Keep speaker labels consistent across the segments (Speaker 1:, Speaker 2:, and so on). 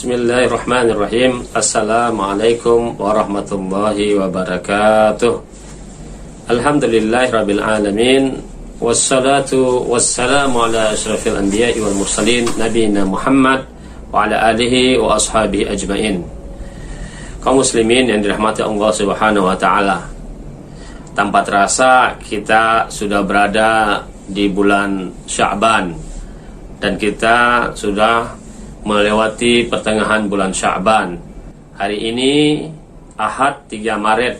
Speaker 1: Bismillahirrahmanirrahim. Assalamualaikum warahmatullahi wabarakatuh. Alhamdulillahirabbil alamin. Wassalatu wassalamu ala asyrafil anbiya'i wal mursalin nabiyina Muhammad wa ala alihi wa ashabihi ajmain. Kaum muslimin yang dirahmati Allah Subhanahu wa taala. Tanpa terasa kita sudah berada di bulan Sya'ban dan kita sudah melewati pertengahan bulan Sya'ban. Hari ini Ahad 3 Maret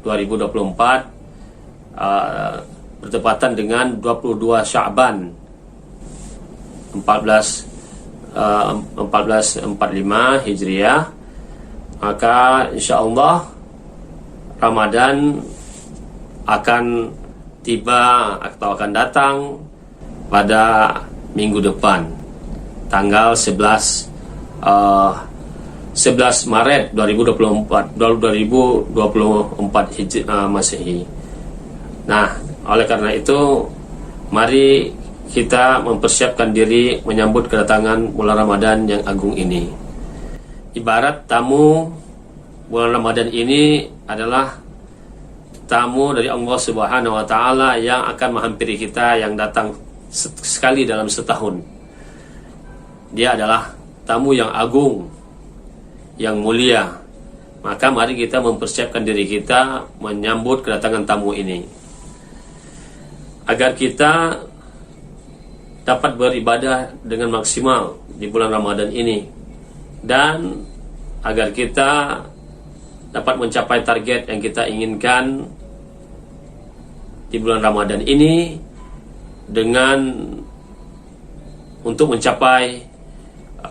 Speaker 1: 2024 bertepatan dengan 22 Sya'ban 1445 Hijriah. Maka insyaallah Ramadan akan tiba atau akan datang pada minggu depan, tanggal 11 Maret 2024 Masehi. Nah, oleh karena itu mari kita mempersiapkan diri menyambut kedatangan bulan Ramadan yang agung ini. Ibarat tamu bulan Ramadan ini adalah tamu dari Allah Subhanahu wa taala yang akan menghampiri kita, yang datang sekali dalam setahun. Dia adalah tamu yang agung, yang mulia. Maka mari kita mempersiapkan diri kita menyambut kedatangan tamu ini, agar kita dapat beribadah dengan maksimal di bulan Ramadan ini, dan agar kita dapat mencapai target yang kita inginkan di bulan Ramadan ini, dengan untuk mencapai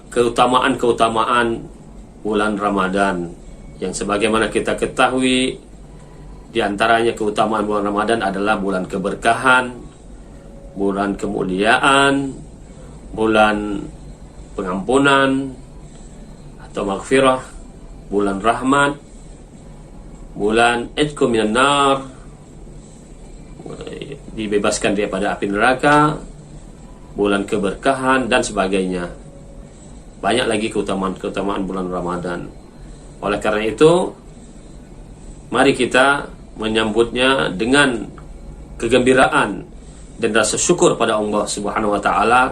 Speaker 1: keutamaan-keutamaan bulan Ramadan yang sebagaimana kita ketahui, di antaranya keutamaan bulan Ramadan adalah bulan keberkahan, bulan kemuliaan, bulan pengampunan atau maghfirah, bulan rahmat, bulan itqu minan nar, dibebaskan daripada api neraka, bulan keberkahan dan sebagainya. Banyak lagi keutamaan-keutamaan bulan Ramadan. Oleh karena itu, mari kita menyambutnya dengan kegembiraan dan rasa syukur pada Allah Subhanahu wa taala.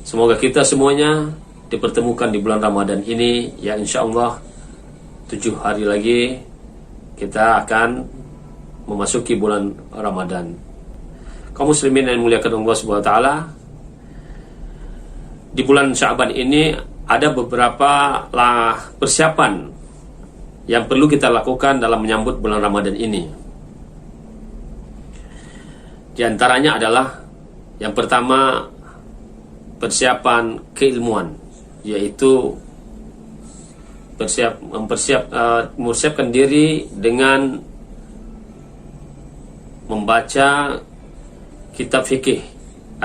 Speaker 1: Semoga kita semuanya dipertemukan di bulan Ramadan ini, ya insyaallah 7 hari lagi kita akan memasuki bulan Ramadan. Kaum muslimin yang dimuliakan Allah Subhanahu wa taala, di bulan Sya'ban ini ada beberapa persiapan yang perlu kita lakukan dalam menyambut bulan Ramadan ini. Di antaranya adalah yang pertama, persiapan keilmuan, yaitu mempersiapkan diri dengan membaca kitab fikih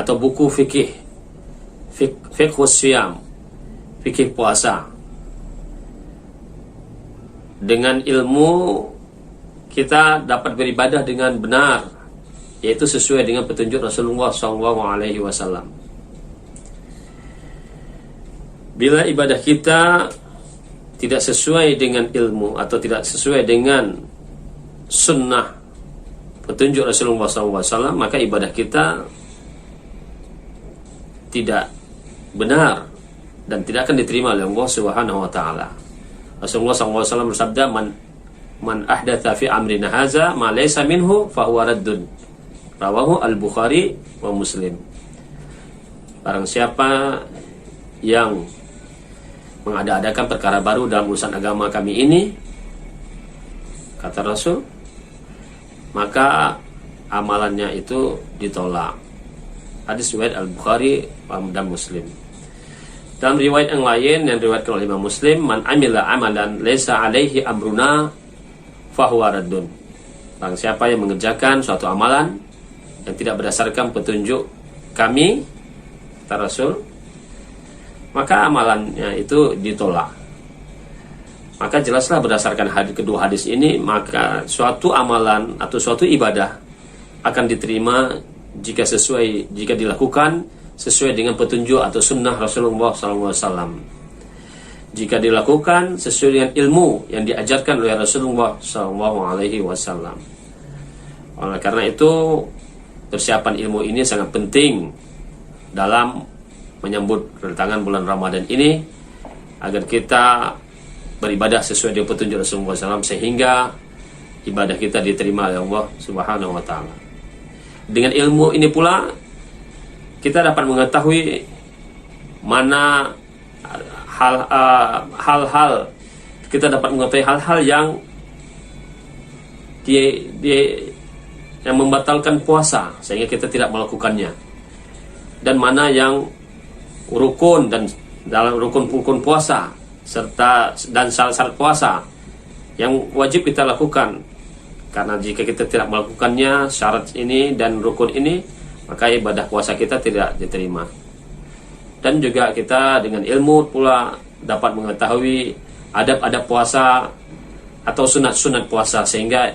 Speaker 1: atau buku fikih, fiqhus syiyam, fikih puasa. Dengan ilmu kita dapat beribadah dengan benar, yaitu sesuai dengan petunjuk Rasulullah SAW. Bila ibadah kita tidak sesuai dengan ilmu atau tidak sesuai dengan sunnah petunjuk Rasulullah SAW, maka ibadah kita tidak benar dan tidak akan diterima oleh Allah Subhanahu wa taala. Rasulullah SAW bersabda, man ahdatha fi amrina haza ma laysa minhu fahuwa raddun. Rawahu al-Bukhari wa Muslim. Barang siapa yang mengada-adakan perkara baru dalam urusan agama kami ini, kata Rasul, maka amalannya itu ditolak. Hadis riwayat Al-Bukhari dan Muslim. Dalam riwayat yang lain yang diriwayatkan oleh Imam Muslim, man amila amalan laysa alaihi amruna fahuwa raddun. Barang siapa yang mengerjakan suatu amalan yang tidak berdasarkan petunjuk kami, kata Rasul, maka amalannya itu ditolak. Maka jelaslah berdasarkan kedua hadis ini, maka suatu amalan atau suatu ibadah akan diterima jika dilakukan sesuai dengan petunjuk atau sunnah Rasulullah SAW. jika dilakukan sesuai dengan ilmu yang diajarkan oleh Rasulullah SAW. Oleh karena itu, persiapan ilmu ini sangat penting dalam menyambut kedatangan bulan Ramadan ini, agar kita beribadah sesuai dengan petunjuk Rasulullah SAW, sehingga ibadah kita diterima oleh Allah Subhanahu wa Ta'ala. Dengan ilmu ini pula kita dapat mengetahui mana hal-hal kita dapat mengetahui hal-hal yang yang membatalkan puasa sehingga kita tidak melakukannya, dan mana yang rukun dan dalam rukun puasa serta dan syarat-syarat puasa yang wajib kita lakukan. Karena jika kita tidak melakukannya, syarat ini dan rukun ini, maka ibadah puasa kita tidak diterima. Dan juga kita dengan ilmu pula dapat mengetahui adab-adab puasa atau sunat-sunat puasa, sehingga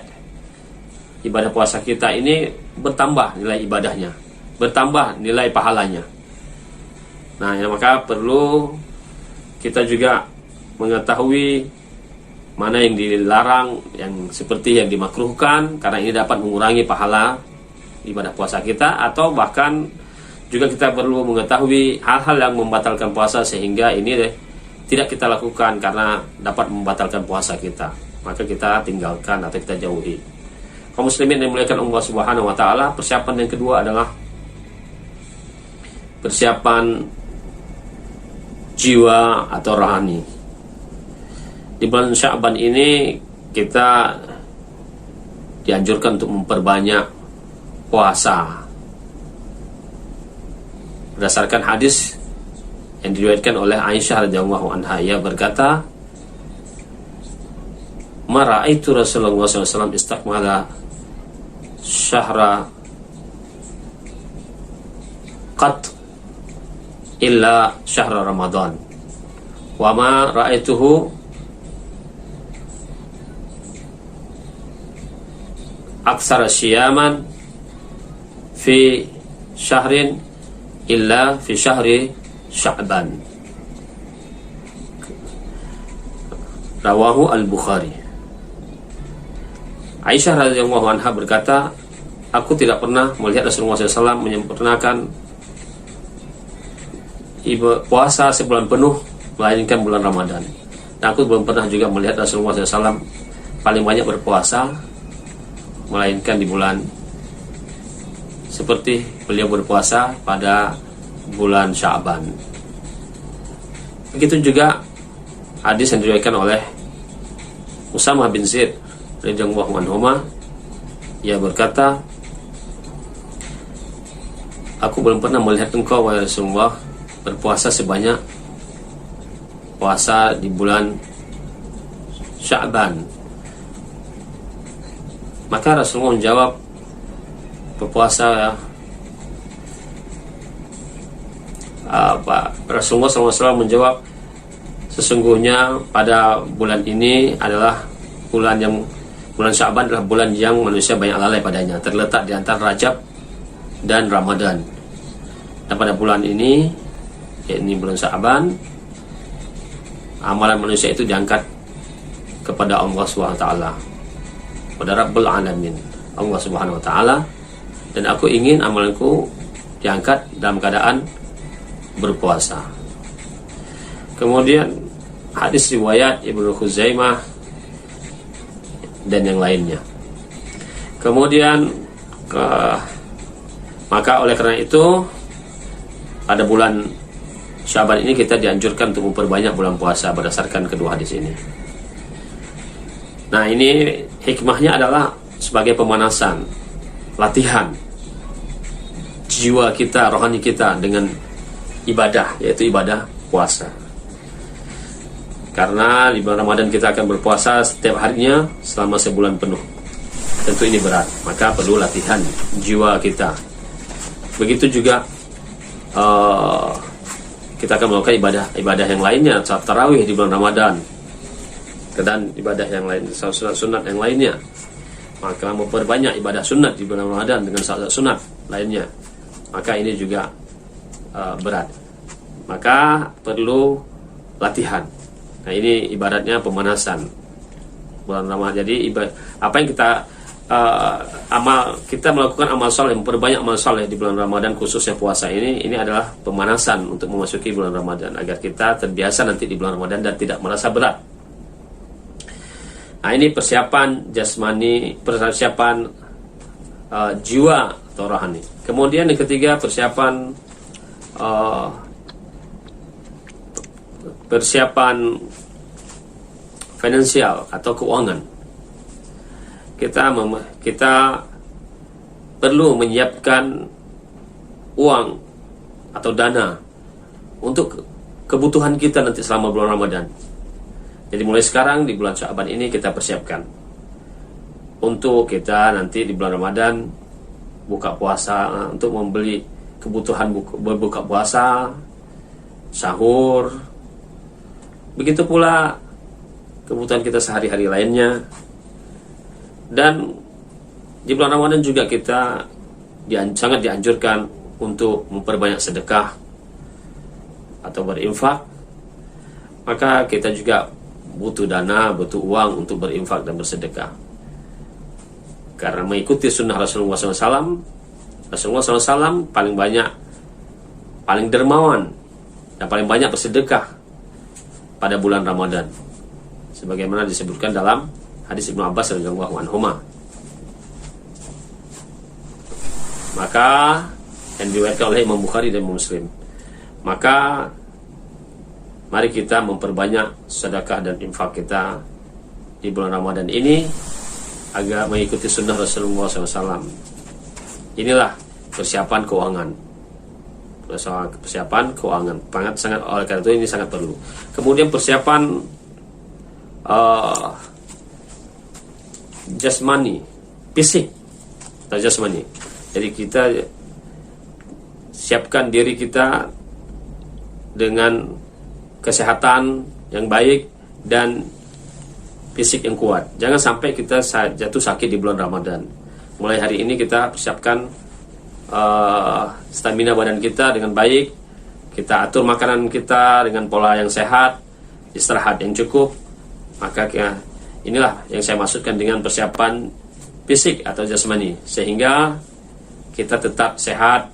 Speaker 1: ibadah puasa kita ini bertambah nilai ibadahnya, bertambah nilai pahalanya. Nah, maka perlu kita juga mengetahui mana yang dilarang, yang seperti yang dimakruhkan, karena ini dapat mengurangi pahala ibadah puasa kita. Atau bahkan juga kita perlu mengetahui hal-hal yang membatalkan puasa, sehingga ini tidak kita lakukan karena dapat membatalkan puasa kita, maka kita tinggalkan atau kita jauhi. Kaum muslimin yang dimuliakan Allah Subhanahu wa Ta'ala, persiapan yang kedua adalah persiapan jiwa atau rohani. Di bulan Sya'ban ini kita dianjurkan untuk memperbanyak puasa berdasarkan hadis yang diriwayatkan oleh Aisyah radhiyallahu anha. Ia berkata, "Ma ra'aitu Rasulullah SAW istakmala syahra qat illa syahra Ramadan, wa ma ra'aituhu aksara syiyaman fi syahrin illa fi syahri Sya'ban." Rawahu Al-Bukhari. Aisyah radhiyallahu anha berkata, aku tidak pernah melihat Rasulullah SAW menyempurnakan puasa sebulan penuh melainkan bulan Ramadan. Dan aku belum pernah juga melihat Rasulullah SAW paling banyak berpuasa melainkan di bulan seperti beliau berpuasa pada bulan Sya'ban. Begitu juga hadis yang diriwayatkan oleh Usamah bin Zaid radhiyallahu anhu. Ia berkata, aku belum pernah melihat engkau wahai Rasulullah berpuasa sebanyak puasa di bulan Sya'ban. Maka Rasulullah menjawab, berpuasa Rasulullah SAW menjawab, sesungguhnya pada bulan ini adalah bulan Sya'ban adalah bulan yang manusia banyak lalai padanya, terletak di antara Rajab dan Ramadan. Dan pada bulan ini, yakni bulan Sya'ban, amalan manusia itu diangkat kepada Allah SWT, pada Rabbul Alamin, Allah Subhanahu wa Ta'ala. Dan aku ingin amalanku diangkat dalam keadaan berpuasa. Kemudian hadis riwayat Ibnu Khuzaimah dan yang lainnya. Kemudian maka oleh karena itu pada bulan Sya'ban ini kita dianjurkan untuk memperbanyak bulan puasa berdasarkan kedua hadis ini. Nah, ini hikmahnya adalah sebagai pemanasan, latihan jiwa kita, rohani kita dengan ibadah, yaitu ibadah puasa. Karena di bulan Ramadan kita akan berpuasa setiap harinya selama sebulan penuh. Tentu ini berat, maka perlu latihan jiwa kita. Begitu juga kita akan melakukan ibadah yang lainnya, salat tarawih di bulan Ramadan, dan ibadah yang lain, sunat yang lainnya. Maka memperbanyak ibadah sunat di bulan Ramadan dengan salat sunat lainnya, maka ini juga berat. Maka perlu latihan Nah, ini ibaratnya pemanasan bulan Ramadan. Jadi apa yang kita kita melakukan amal soleh, memperbanyak amal soleh di bulan Ramadan, khususnya puasa ini adalah pemanasan untuk memasuki bulan Ramadan, agar kita terbiasa nanti di bulan Ramadan dan tidak merasa berat. Nah, ini persiapan jasmani, persiapan jiwa atau rohani. Kemudian yang ketiga, persiapan finansial atau keuangan. Kita perlu menyiapkan uang atau dana untuk kebutuhan kita nanti selama bulan Ramadan. Jadi mulai sekarang di bulan Sya'ban ini kita persiapkan untuk kita nanti di bulan Ramadan buka puasa, untuk membeli kebutuhan berbuka puasa, sahur. Begitu pula kebutuhan kita sehari-hari lainnya. Dan di bulan Ramadan juga kita sangat dianjurkan untuk memperbanyak sedekah atau berinfak. Maka kita juga butuh dana, butuh uang untuk berinfak dan bersedekah. Karena mengikuti sunnah Rasulullah SAW, Rasulullah SAW paling dermawan dan paling banyak bersedekah pada bulan Ramadan, sebagaimana disebutkan dalam hadis Ibnu Abbas radhiyallahu anhuma. Maka yang diriwayatkan oleh Imam Bukhari dan Muslim. Maka mari kita memperbanyak sedekah dan infak kita di bulan Ramadan ini agar mengikuti sunnah Rasulullah SAW. Inilah persiapan keuangan. Persiapan keuangan sangat, oleh karena itu ini sangat perlu. Kemudian persiapan jasmani, fisik atau jasmani. Jadi kita siapkan diri kita dengan kesehatan yang baik dan fisik yang kuat. Jangan sampai kita jatuh sakit di bulan Ramadan. Mulai hari ini kita persiapkan stamina badan kita dengan baik. Kita atur makanan kita dengan pola yang sehat, istirahat yang cukup. Maka inilah yang saya maksudkan dengan persiapan fisik atau jasmani, sehingga kita tetap sehat,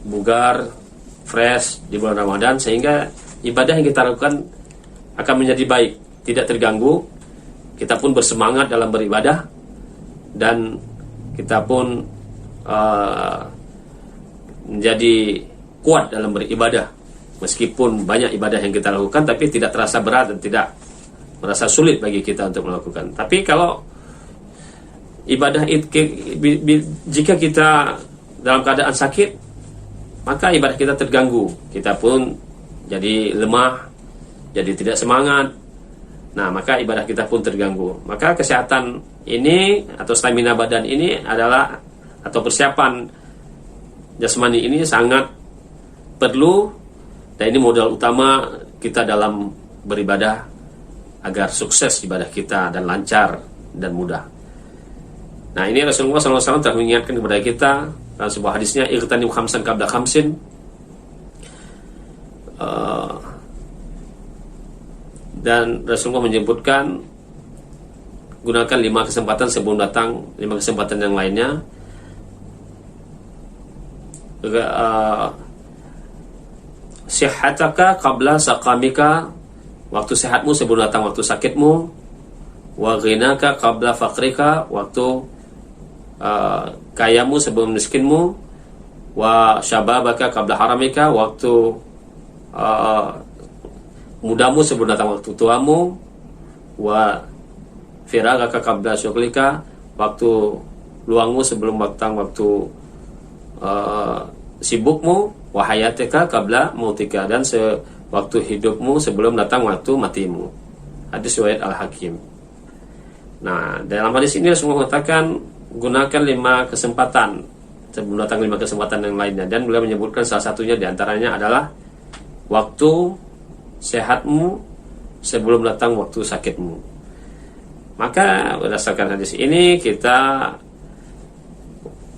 Speaker 1: bugar, fresh di bulan Ramadan, sehingga ibadah yang kita lakukan akan menjadi baik, tidak terganggu. Kita pun bersemangat dalam beribadah, dan kita pun menjadi kuat dalam beribadah. Meskipun banyak ibadah yang kita lakukan, tapi tidak terasa berat dan tidak merasa sulit bagi kita untuk melakukan. Tapi kalau ibadah itu, jika kita dalam keadaan sakit, maka ibadah kita terganggu. Kita pun jadi lemah, jadi tidak semangat. Nah, maka ibadah kita pun terganggu. Maka kesehatan ini atau stamina badan ini adalah, atau persiapan jasmani ini sangat perlu, dan ini modal utama kita dalam beribadah agar sukses ibadah kita dan lancar dan mudah. Nah, ini Rasulullah SAW telah mengingatkan kepada kita dalam sebuah hadisnya, ightanim khamsan qabla khamsin. Dan Rasulullah menyebutkan gunakan 5 kesempatan sebelum datang 5 kesempatan yang lainnya. Sihhataka qabla saqamika, waktu sehatmu sebelum datang waktu sakitmu. Wa ghinaka qabla faqrika, waktu kayamu sebelum miskinmu. Wa syababaka qabla haramika, waktu mudamu sebelum datang waktu tuamu. Wa firagaka qabla syughlika, waktu luangmu sebelum datang waktu sibukmu. Wa hayatika qabla mautika, dan waktu hidupmu sebelum datang waktu matimu. Hadis riwayat Al-Hakim. Nah, dalam hadis ini Rasulullah mengatakan gunakan 5 kesempatan sebelum datang 5 kesempatan yang lainnya, dan beliau menyebutkan salah satunya diantaranya adalah waktu sehatmu sebelum datang waktu sakitmu. Maka berdasarkan hadis ini kita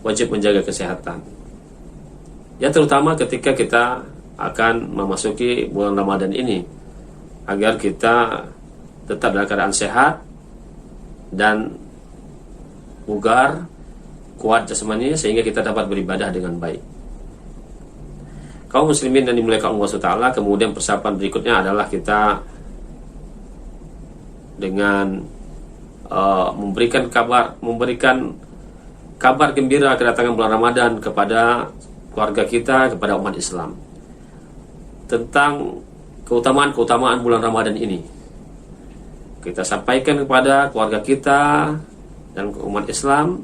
Speaker 1: wajib menjaga kesehatan, ya, terutama ketika kita akan memasuki bulan Ramadan ini, agar kita tetap dalam keadaan sehat dan bugar, kuat jasmani, sehingga kita dapat beribadah dengan baik. Kaum muslimin yang dimuliakan Allah SWT, kemudian persiapan berikutnya adalah kita dengan memberikan kabar gembira kedatangan bulan Ramadan kepada keluarga kita, kepada umat Islam, tentang keutamaan bulan Ramadan ini. Kita sampaikan kepada keluarga kita dan umat Islam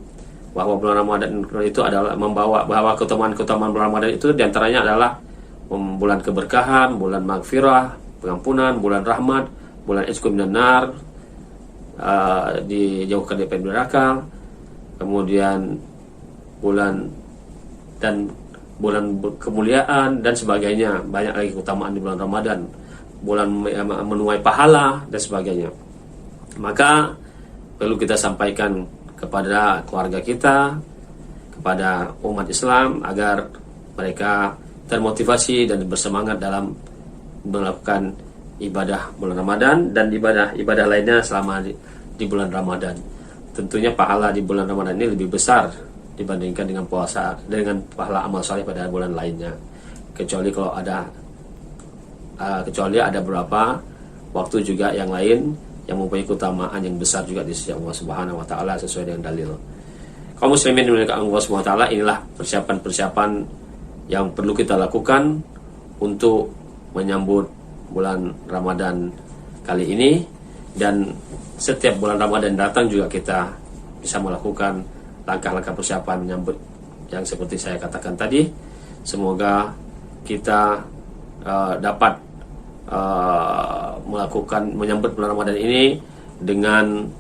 Speaker 1: bahwa bulan Ramadan itu adalah bahwa keutamaan bulan Ramadan itu diantaranya adalah bulan keberkahan, bulan maghfirah, pengampunan, bulan rahmat, bulan isku minan nar, dijauhkan dari neraka, kemudian bulan kemuliaan dan sebagainya. Banyak lagi keutamaan di bulan Ramadan, bulan menuai pahala dan sebagainya. Maka perlu kita sampaikan kepada keluarga kita, kepada umat Islam, agar mereka termotivasi dan bersemangat dalam melakukan ibadah bulan Ramadan dan ibadah lainnya selama di bulan Ramadan. Tentunya pahala di bulan Ramadan ini lebih besar dibandingkan dengan puasa, dengan pahala amal saleh pada bulan lainnya. Kecuali ada beberapa waktu juga yang lain yang mempunyai keutamaan yang besar juga di sisi Allah Subhanahu wa taala sesuai dengan dalil. Kaum muslimin dimuliakan Allah Subhanahu wa taala, inilah persiapan-persiapan yang perlu kita lakukan untuk menyambut bulan Ramadan kali ini, dan setiap bulan Ramadan datang juga kita bisa melakukan langkah-langkah persiapan menyambut yang seperti saya katakan tadi. Semoga kita dapat menyambut bulan Ramadan ini dengan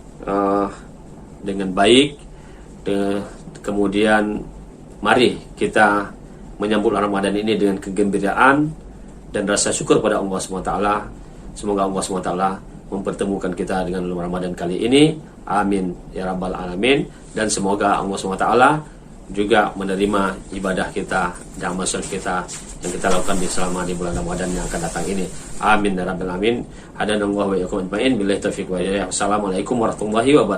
Speaker 1: baik. Kemudian mari kita menyambut bulan Ramadan ini dengan kegembiraan dan rasa syukur pada Allah SWT. Semoga Allah SWT mempertemukan kita dengan bulan Ramadan kali ini. Amin ya rabbal alamin. Dan semoga Allah SWT juga menerima ibadah kita dan amal saleh kita yang kita lakukan selama di bulan Ramadan yang akan datang ini. Amin ya rabbal alamin. Hadanallahu wa iyyakum ajmain. Billahi taufiq wa hidayah. Assalamualaikum warahmatullahi wabarakatuh.